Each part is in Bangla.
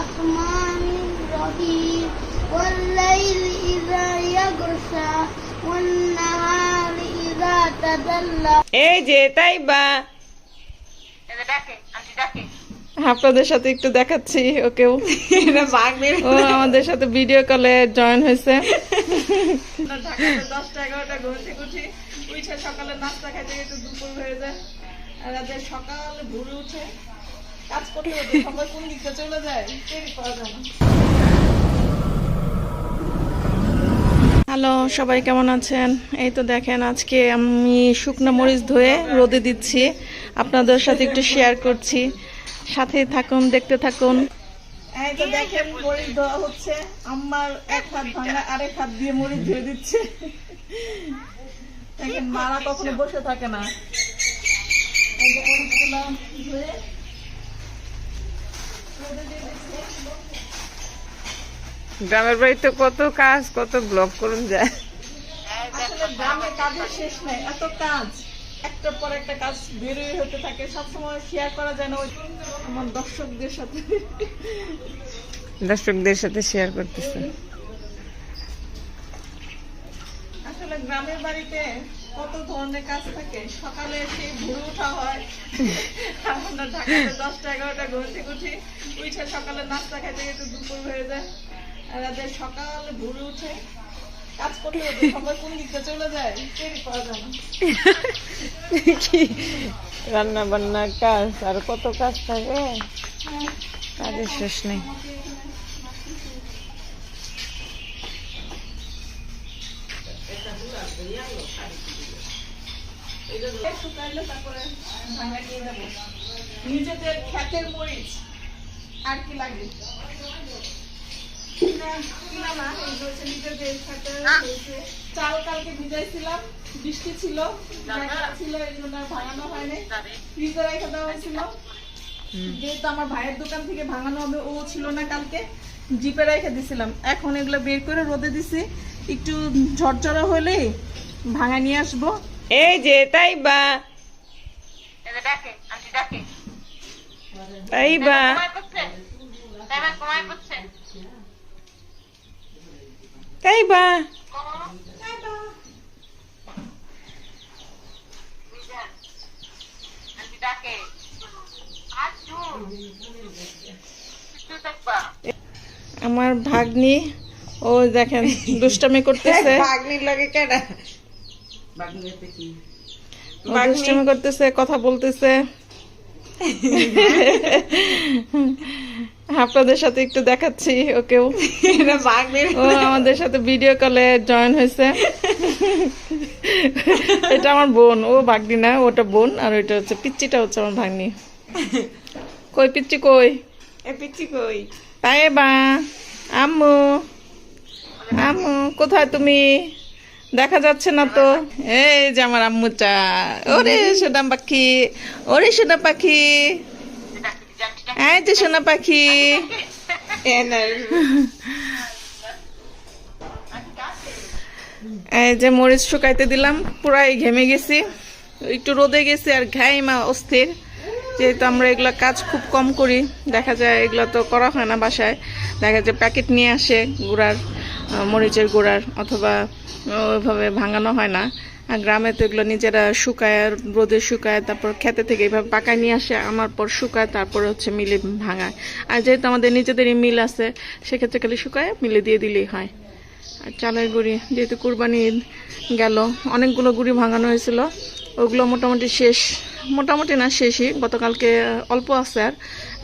الرحمن الرحيم والليل إذا يغشى والنهار إذا تجلى এই যে তাইবা আপনাদের সাথে একটু দেখাচ্ছি ওকেও ও আমাদের সাথে ভিডিও কলে জয়েন হয়েছে। ঢাকাতে 10টা-11টা ঘুম থেকে উঠি, উঠে সকালে নাস্তা খাইতে একটু দুপুর হয়ে যায়, আর রাতে সকালে ভোরে উঠে কাজ করতে হতে সবাই কোন দিকটা চলে যায় টেরই পাওয়া যায় না। হ্যালো সবাই, কেমন আছেন? এই তো দেখেন, আজকে আমি শুকনো মরিচ ধুয়ে রোদে দিচ্ছি, আপনাদের সাথে একটু শেয়ার করছি, সাথে থাকুন, দেখতে থাকুন। এই তো দেখেন মরিচ ধোয়া হচ্ছে, আমার এক হাত ভাঙা আরেক হাত দিয়ে মরিচ ধুয়ে দিচ্ছে। দেখেন মারা কখনো বসে থাকে না। এই যে মরিচগুলো ধুয়ে রোদে দিয়ে দিচ্ছি। গ্রামের বাড়িতে কত কাজ, কত ব্লগ করুন যায়। আসলে গ্রামে কাজের শেষ নাই, এত কাজ, একটার পর একটা কাজ বেরোয় হতে থাকে, সবসময় শেয়ার করা যায় না। আমার দর্শকদের সাথে শেয়ার করতেছে। আসলে গ্রামের বাড়িতে কত ধরনের কাজ থাকে, সকালে সেই ভোরে ওঠা হয়, আমরা ঢাকাতে 10টা-11টা ঘুম থেকে উঠি, উঠে সকালে নাস্তা খাইতে একটু দুপুর হয়ে যায়, আর রাতে সকালে ভোরে উঠে কাজ করতে হতে সবাই কোন দিকটা চলে যায় টেরই পাওয়া যায় না। রান্না বান্নার কাজ আর কত কাজ থাকে, কাজের শেষ নেই। নিজেদের ক্ষেতের মরিচ আর কি লাগে, চাল কালকে ভিজাইছিলাম, বৃষ্টি ছিল, ছিল এই জন্য ভাঙানো হয়নি, ফ্রিজে রেখে দেওয়া হয়েছিল। যেহেতু আমার ভাইয়ের দোকান থেকে ভাঙানো হবে, ও ছিল না কালকে, জিপে রেখে দিছিলাম। এখন এগুলো বের করে রোদে দিছি, একটু ঝরঝরা হলে ভাঙা নিয়ে আসবো। এই যে তাইবা তাইবা তাইবা আমার ভাগ্নি, ও দেখেন দুষ্টামি করতেছে, ভাগ্নির লাগে কেডা, দুষ্টামি করতেছে, কথা বলতেছে। আপনাদের সাথে একটু দেখাচ্ছি ওকেও, ও আমাদের সাথে ভিডিও কলে জয়েন হয়েছে। এটা আমার বোন, ও ভাগ্নি না, ওটা বোন, আর ওইটা হচ্ছে পিচ্চিটা হচ্ছে আমার ভাগ্নি। কই পিচ্চি, কই পিচ্চি, কই তাই বা আম্মু, আম্মু কোথায় তুমি? দেখা যাচ্ছে না তো। এই যে আমার আম্মু চা, ওরে সোনা পাখি, ওরে সোনা পাখি, এই যে সোনা পাখি। এই যে মরিচ শুকাইতে দিলাম, পুরাই ঘেমে গেছি, একটু রোদে গেছি আর ঘাইমা অস্থির। যেহেতু আমরা এগুলা কাজ খুব কম করি, দেখা যায় এগুলা তো করা হয় না বাসায়, দেখা যায় প্যাকেট নিয়ে আসে গুঁড়ার, মরিচের গুঁড়ার, অথবা ওইভাবে ভাঙানো হয় না। আর গ্রামে তো এগুলো নিজেরা শুকায়, রোদে শুকায়, তারপর খেতে থেকে এইভাবে পাকায় নিয়ে আসে, আমার পর শুকায়, তারপরে হচ্ছে মিলে ভাঙায়। আর যেহেতু আমাদের নিজেদেরই মিল আছে, সেক্ষেত্রে খালি শুকায় মিলে দিয়ে দিলেই হয়। আর চালের গুঁড়ি, যেহেতু কুরবানি গেল, অনেকগুলো গুঁড়ি ভাঙানো হয়েছিল, ওগুলো মোটামুটি শেষ, মোটামুটি না শেষই, গতকালকে অল্প আছে, আর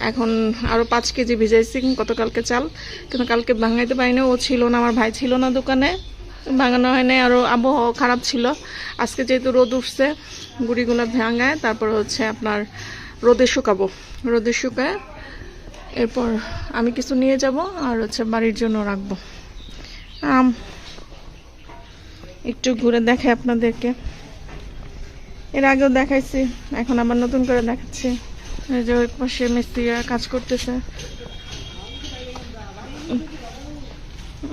এখন আরও 5 কেজি ভিজাইছি গতকালকে চাল, কিন্তু কালকে ভাঙাইতে পারিনি, ও ছিল না, আমার ভাই ছিল না দোকানে, ভাঙানো হয় নাই, আরও আবহাওয়া খারাপ ছিল। আজকে যেহেতু রোদ উঠছে, গুঁড়িগুলো ভাঙায় তারপর হচ্ছে আপনার রোদে শুকাবো, রোদে শুকায় এরপর আমি কিছু নিয়ে যাব, আর হচ্ছে বাড়ির জন্য রাখবো। একটু ঘুরে দেখে আপনাদেরকে, এর আগেও দেখাইছি, এখন আবার নতুন করে দেখাচ্ছি। এই যে ওই পাশে মিস্ত্রিরা কাজ করতেছে,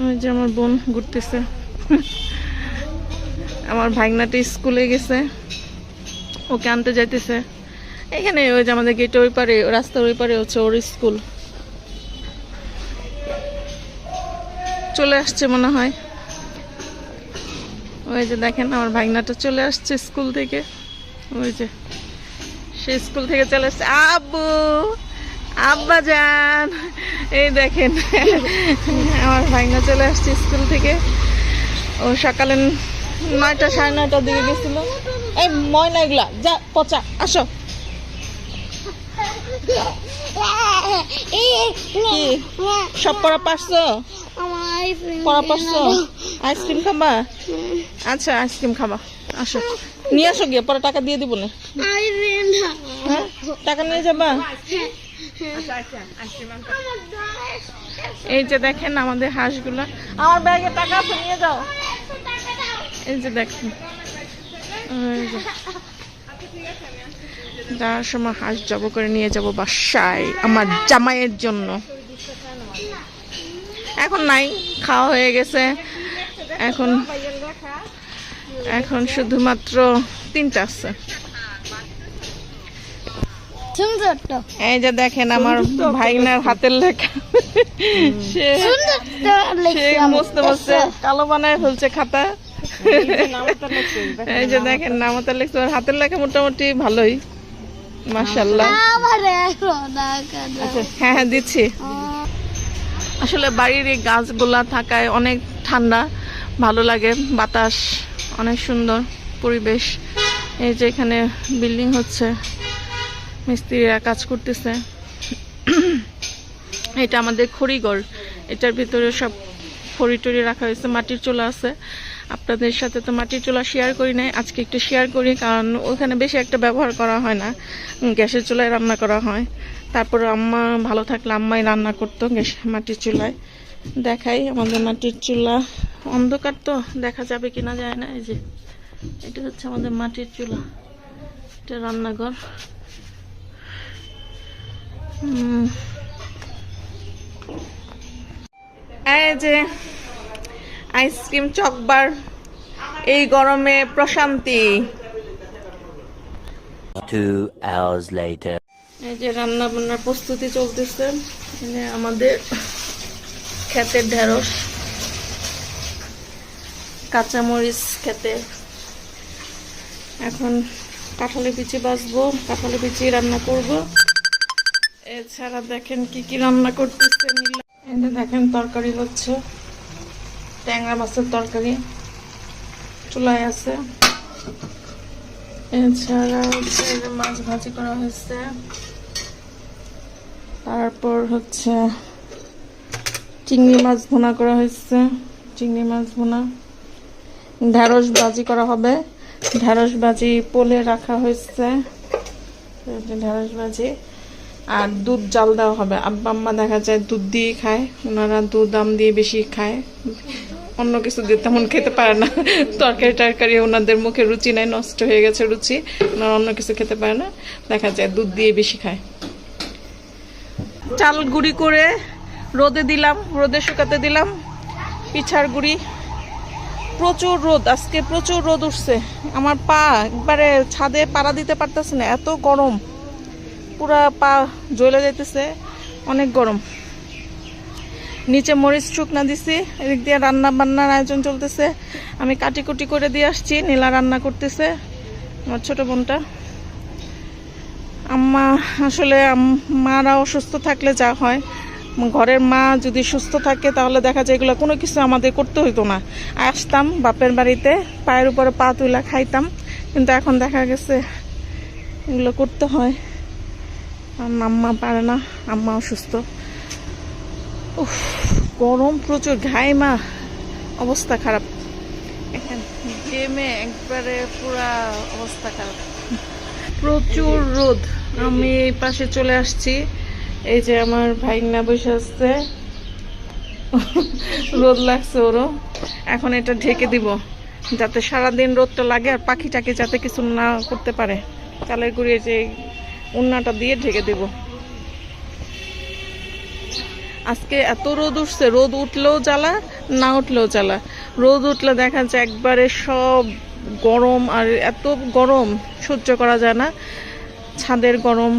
ওই যে আমার বোন ঘুরতেছে, আমার ভাগনাটা স্কুলে গেছে, ওকে আনতে যাইতেছে। এখানে ওই যে আমাদের গেটে ওই পারে, রাস্তার ওই পারে হচ্ছে ওর স্কুল। চলে আসছে মনে হয়। ওই যে দেখেন আমার ভাগনাটা চলে আসছে স্কুল থেকে, ওই যে সে স্কুল থেকে চলে আসছে। আব্বু, আব্বা যান, এই দেখেন আমার ভাগনা চলে আসছে স্কুল থেকে। ও সকালে 9টা 9:30টার দিকে গেছিল। এই ময়না এগুলা যা পচা, আসো। কি সব পড়া পারছো? পড়া পারছো? আইসক্রিম খাবা? আচ্ছা আইসক্রিম খাবা, আসো নিয়ে আসো গিয়ে, পরে টাকা দিয়ে দিব না। হ্যাঁ টাকা নিয়ে যাবা? এই যে দেখেন আমাদের হাঁসগুলা, আমার ব্যাগে টাকা আছে নিয়ে যাও। এই যে দেখেন যাওয়ার সময় হাঁস জব করে নিয়ে যাব বাসায় আমার জামাইয়ের জন্য। এখন নাই, খাওয়া হয়ে গেছে। এখন এখন শুধুমাত্র 3টা আছে। এই যে দেখেন আমার ভাইনার হাতের লেখা, সে বসতে বসতে কালো বানায় ফেলছে খাতা। এই যে দেখেন নামতা লিখছে, ওর হাতের লেখা মোটামুটি ভালোই, মাশাআল্লাহ। হ্যাঁ হ্যাঁ দিচ্ছি। আসলে বাড়ির এই গাছগুলা থাকায় অনেক ঠান্ডা, ভালো লাগে, বাতাস অনেক সুন্দর পরিবেশ। এই যে এখানে বিল্ডিং হচ্ছে, মিস্ত্রিরা কাজ করতেছে। এটা আমাদের খড়িঘর, এটার ভিতরে সব খড়ি টড়ি রাখা হয়েছে, মাটির চুলা আছে। আপনাদের সাথে তো মাটির চুলা শেয়ার করি নাই, আজকে একটু শেয়ার করি, কারণ ওখানে বেশি একটা ব্যবহার করা হয় না, গ্যাসের চুলায় রান্না করা হয়। তারপর আম্মা ভালো থাকলে আম্মাই রান্না করতো গ্যাস মাটির চুলায়। দেখাই আমাদের মাটির চুলা, অন্ধকার তো দেখা যাবে কিনা যায় না। এই যে এটা হচ্ছে আমাদের মাটির চুলা, এটা রান্নাঘর। এই যে আইসক্রিম চকবার, এই গরমে প্রশান্তি। 2 hours later. এই যে রান্না বান্নার প্রস্তুতি চলতেছে। এখানে আমাদের ক্ষেতের ঢেঁড়স, কাঁচামরিচ খেতে। এখন কাঁঠালি বিচি বাছবো, কাঁঠালি বিচি রান্না করব। এছাড়া দেখেন কি কি রান্না করতেছে। এই যে দেখেন তরকারি হচ্ছে, ট্যাংরা মাছের তরকারি চুলায় আছে। এছাড়া হচ্ছে মাছ ভাজি করা হয়েছে। তারপর হচ্ছে চিংড়ি মাছ ভুনা করা হয়েছে, চিংড়ি মাছ ভুনা। ঢেঁড়স ভাজি করা হবে, ঢেঁড়স ভাজি পোলে রাখা হয়েছে, ঢেঁড়স ভাজি। আর দুধ জাল দেওয়া হবে। আব্বা আম্মা দেখা যায় দুধ দিয়ে খায়, ওনারা দুধ আম দিয়ে বেশি খায়, অন্য কিছু দিয়ে তেমন খেতে পারে না। তরকারি টরকারি ওনাদের মুখে রুচি নাই, নষ্ট হয়ে গেছে রুচি, ওনারা অন্য কিছু খেতে পারে না, দেখা যায় দুধ দিয়ে বেশি খায়। চাল গুঁড়ি করে রোদে দিলাম, রোদে শুকাতে দিলাম, পিঠার গুঁড়ি। প্রচুর রোদ, আজকে প্রচুর রোদ উঠছে। আমার পা একবারে ছাদে পাড়া দিতে পারতেছে না, এত গরম, পুরা পা জ্বলে যাইতেছে, অনেক গরম। নিচে মরিচ শুকনা দিছি, এদিক দিয়ে রান্না বান্নার আয়োজন চলতেছে। আমি কাটি কুটি করে দিয়ে আসছি, নীলা রান্না করতেছে, আমার ছোট বোনটা। আম্মা আসলে মারা অসুস্থ থাকলে যা হয়, ঘরের মা যদি সুস্থ থাকে তাহলে দেখা যায় এগুলো কোনো কিছু আমাদের করতে হইতো না। আসতাম বাপের বাড়িতে, পায়ের উপরে পা তুলা খাইতাম, কিন্তু এখন দেখা গেছে এগুলো করতে হয়। আম্মা পারে না, আম্মা অসুস্থ। উফ গরম প্রচুর, ঘাইমা অবস্থা খারাপ, এখানে গেমে একবারে পুরা অবস্থা খারাপ, প্রচুর রোদ। আমি এই পাশে চলে আসছি, এই যে আমার ভাইনা বসে আসছে, রোদ লাগছে ওরও। এখন এটা ঢেকে দিব যাতে সারাদিন রোদটা লাগে আর পাখিটাকে যাতে কিছু না করতে পারে। চালের গুঁড়ি যে উন্নাটা দিয়ে ঢেকে দেব। আজকে এত রোদ উঠছে, রোদ উঠলেও জ্বালা, না উঠলেও জ্বালা। রোদ উঠলে দেখা যায় একবারে সব গরম, আর এত গরম সহ্য করা যায় না, ছাদের গরম।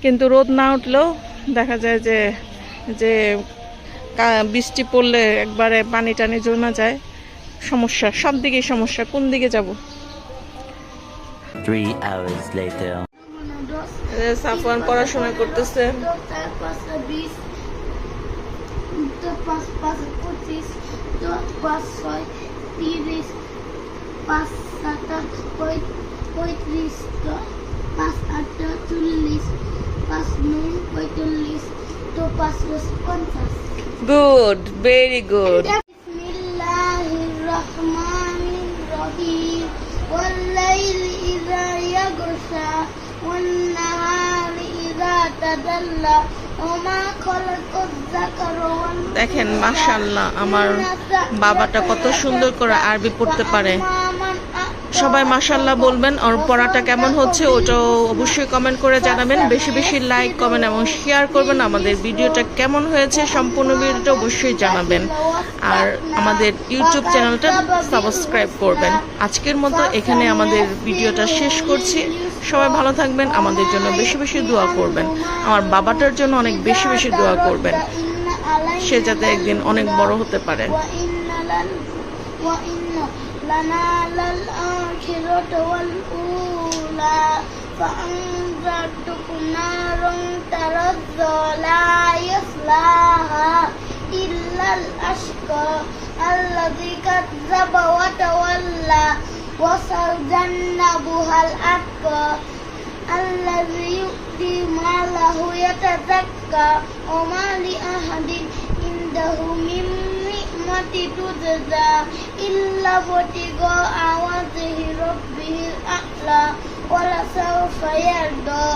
কিন্তু রোদ না উঠলেও দেখা যায় যে যে বৃষ্টি পড়লে একবারে পানি টানি জমা যায়, সমস্যা, সব দিকেই সমস্যা। কোন দিকে যাব? 3 hours later. সাফওয়ান পড়াশোনা করতেছে। 2 4 5 20 2 5 5 25 2 5 6 30 5 7 35 5 8 40 5 9 45 2 5 50. Good, very good. Bismillahirrahmanirrahim. Wal-laili idza yaghsha wan-nahari idza tadalla wa ma khalaqaz-zakara wal-unsa. দেখেন মাশাআল্লাহ, আমার বাবাটা কত সুন্দর করে আরবি পড়তে পারে। সবাই মাশাআল্লাহ বলবেন। আর পড়াটা কেমন হচ্ছে ওটাও অবশ্যই কমেন্ট করে জানাবেন। বেশি বেশি লাইক, কমেন্ট এবং শেয়ার করবেন। আমাদের ভিডিওটা কেমন হয়েছে সম্পূর্ণ ভিডিওটা অবশ্যই জানাবেন। আর আমাদের ইউটিউব চ্যানেলটা সাবস্ক্রাইব করবেন। আজকের মতো এখানে আমাদের ভিডিওটা শেষ করছি। সবাই ভালো থাকবেন, আমাদের জন্য বেশি বেশি দোয়া করবেন। আমার বাবাটার জন্য অনেক বেশি বেশি দোয়া করবেন, সে যাতে একদিন অনেক বড় হতে পারে। لنا للآخرة والأولى فأنذرتكم نارا تلظى لا يصلاها إلا الأشقى الذي كذب وتولى وسيجنبها الأتقى الذي يؤتي ماله يتزكى وما لأحد عنده من تجزى إلا ابتغاء وجه ربه الأعلى ولسوف يرضى.